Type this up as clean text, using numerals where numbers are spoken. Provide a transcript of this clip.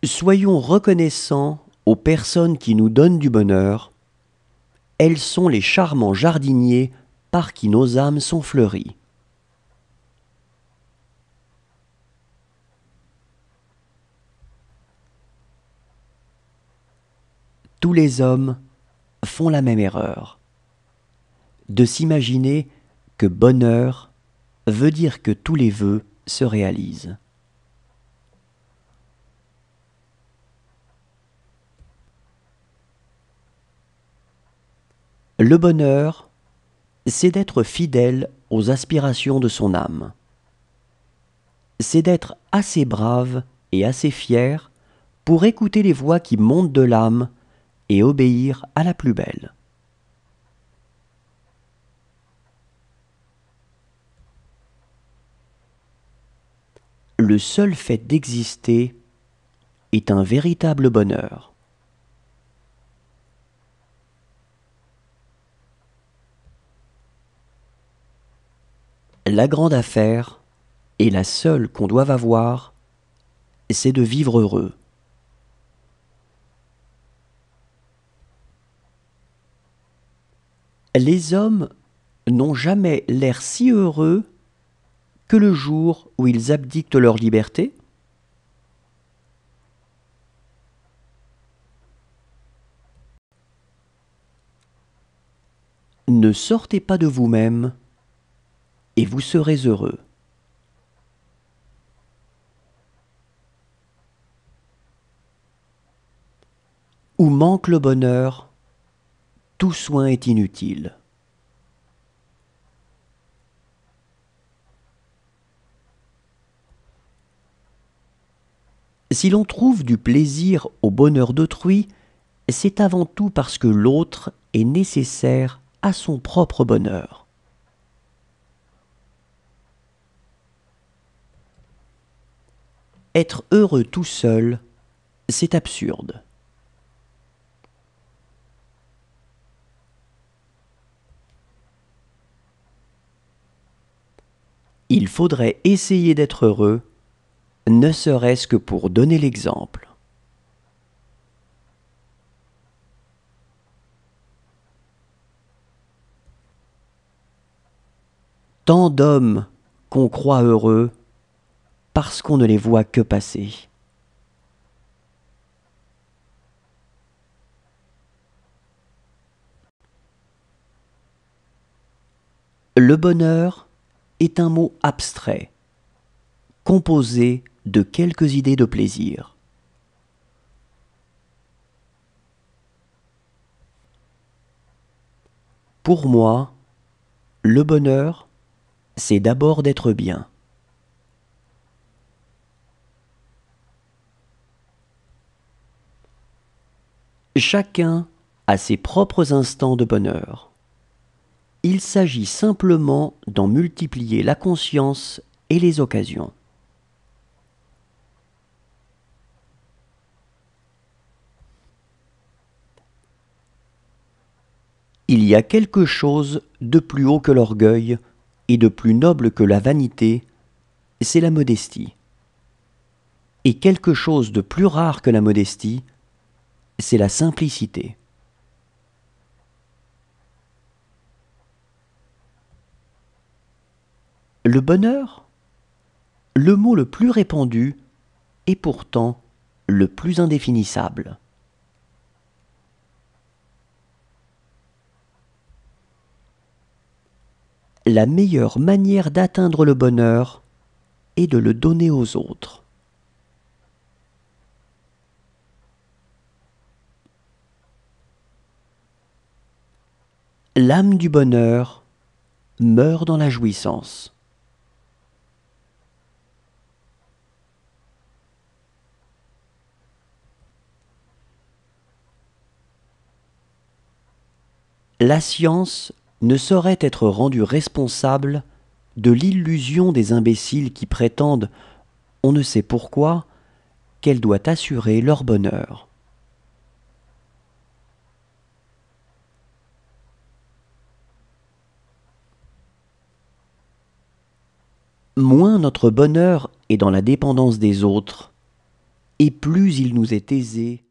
Soyons reconnaissants aux personnes qui nous donnent du bonheur. Elles sont les charmants jardiniers par qui nos âmes sont fleuries. Tous les hommes font la même erreur, de s'imaginer que bonheur veut dire que tous les vœux se réalisent. Le bonheur, c'est d'être fidèle aux aspirations de son âme. C'est d'être assez brave et assez fier pour écouter les voix qui montent de l'âme et obéir à la plus belle. Le seul fait d'exister est un véritable bonheur. La grande affaire, et la seule qu'on doive avoir, c'est de vivre heureux. Les hommes n'ont jamais l'air si heureux que le jour où ils abdiquent leur liberté. Ne sortez pas de vous-même et vous serez heureux. Où manque le bonheur, tout soin est inutile. Si l'on trouve du plaisir au bonheur d'autrui, c'est avant tout parce que l'autre est nécessaire à son propre bonheur. Être heureux tout seul, c'est absurde. Il faudrait essayer d'être heureux, ne serait-ce que pour donner l'exemple. Tant d'hommes qu'on croit heureux parce qu'on ne les voit que passer. Le bonheur est un mot abstrait, composé de quelques idées de plaisir. Pour moi, le bonheur, c'est d'abord d'être bien. Chacun a ses propres instants de bonheur. Il s'agit simplement d'en multiplier la conscience et les occasions. Il y a quelque chose de plus haut que l'orgueil et de plus noble que la vanité, c'est la modestie. Et quelque chose de plus rare que la modestie, c'est la simplicité. Le bonheur, le mot le plus répandu et pourtant le plus indéfinissable. La meilleure manière d'atteindre le bonheur est de le donner aux autres. L'âme du bonheur meurt dans la jouissance. La science ne saurait être rendue responsable de l'illusion des imbéciles qui prétendent, on ne sait pourquoi, qu'elle doit assurer leur bonheur. Moins notre bonheur est dans la dépendance des autres, et plus il nous est aisé